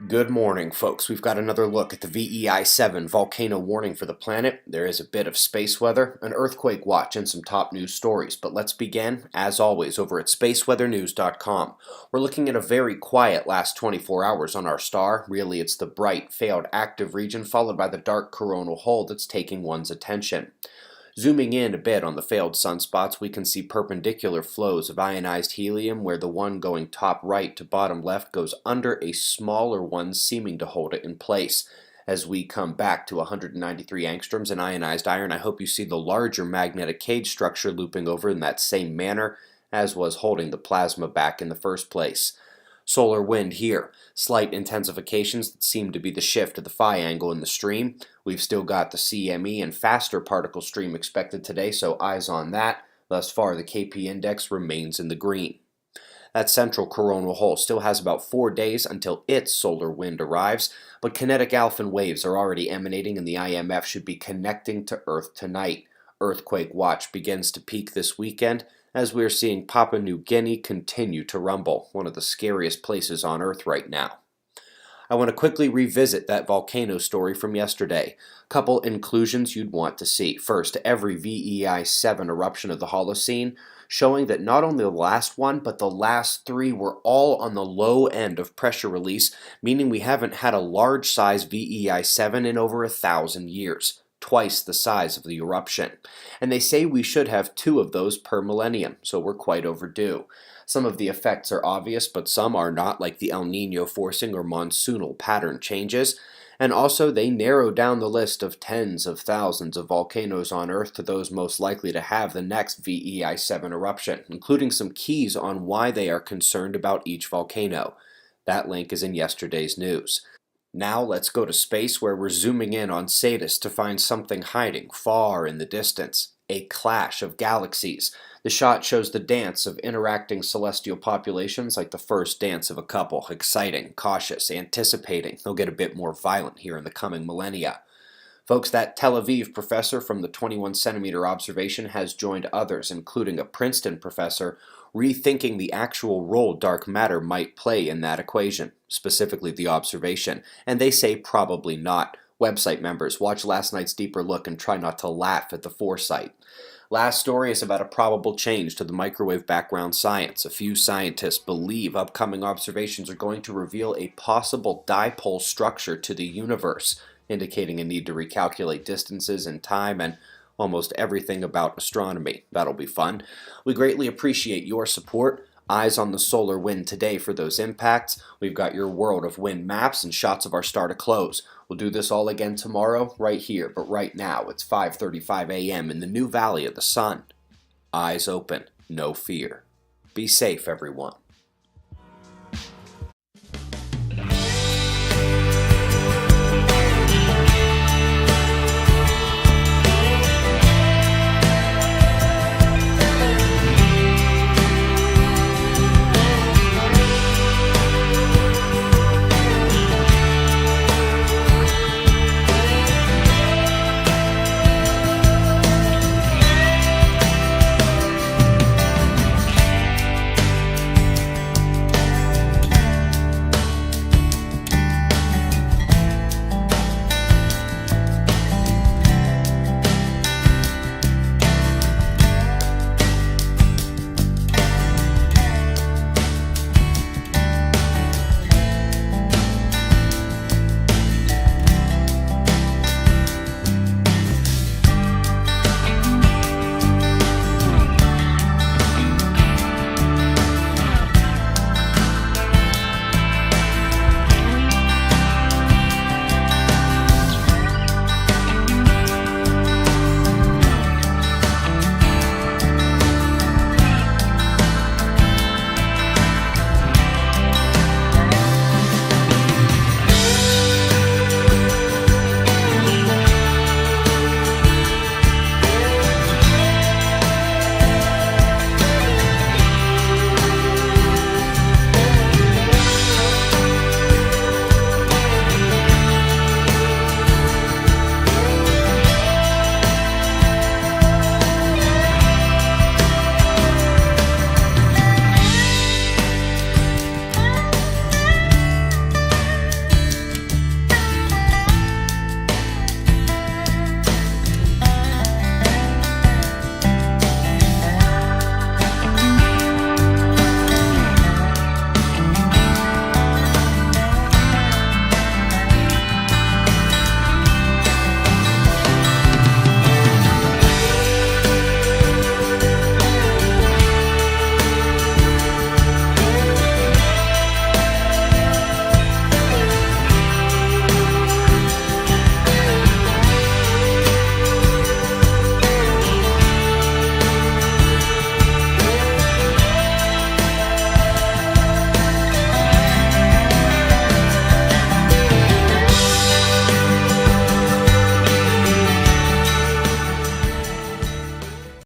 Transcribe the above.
Good morning, folks. We've got another look at the VEI-7 volcano warning for the planet. There is a bit of space weather, an earthquake watch, and some top news stories. But let's begin, as always, over at spaceweathernews.com. We're looking at a very quiet last 24 hours on our star. Really, it's the bright, failed active region followed by the dark coronal hole that's taking one's attention. Zooming in a bit on the failed sunspots, we can see perpendicular flows of ionized helium where the one going top right to bottom left goes under a smaller one seeming to hold it in place. As we come back to 193 angstroms in ionized iron, I hope you see the larger magnetic cage structure looping over in that same manner as was holding the plasma back in the first place. Solar wind here. Slight intensifications that seem to be the shift of the phi angle in the stream. We've still got the CME and faster particle stream expected today, so eyes on that. Thus far, the KP index remains in the green. That central coronal hole still has about 4 days until its solar wind arrives, but kinetic alpha waves are already emanating and the IMF should be connecting to Earth tonight. Earthquake watch begins to peak this weekend, as we're seeing Papua New Guinea continue to rumble, one of the scariest places on Earth right now. I want to quickly revisit that volcano story from yesterday. Couple inclusions you'd want to see. First, every VEI-7 eruption of the Holocene, showing that not only the last one, but the last three were all on the low end of pressure release, meaning we haven't had a large-size VEI-7 in over 1,000 years. Twice the size of the eruption. And they say we should have 2 of those per millennium, so we're quite overdue. Some of the effects are obvious, but some are not, like the El Niño forcing or monsoonal pattern changes. And also, they narrow down the list of tens of thousands of volcanoes on Earth to those most likely to have the next VEI-7 eruption, including some keys on why they are concerned about each volcano. That link is in yesterday's news. Now let's go to space where we're zooming in on Cetus to find something hiding far in the distance. A clash of galaxies. The shot shows the dance of interacting celestial populations like the first dance of a couple. Exciting, cautious, anticipating. They'll get a bit more violent here in the coming millennia. Folks, that Tel Aviv professor from the 21-centimeter observation has joined others, including a Princeton professor, rethinking the actual role dark matter might play in that equation, specifically the observation, and they say probably not. Website members, watch last night's deeper look and try not to laugh at the foresight. Last story is about a probable change to the microwave background science. A few scientists believe upcoming observations are going to reveal a possible dipole structure to the universe, indicating a need to recalculate distances and time and almost everything about astronomy. That'll be fun. We greatly appreciate your support. Eyes on the solar wind today for those impacts. We've got your world of wind maps and shots of our star to close. We'll do this all again tomorrow, right here, but right now it's 5:35 a.m. in the new Valley of the Sun. Eyes open, no fear. Be safe, everyone.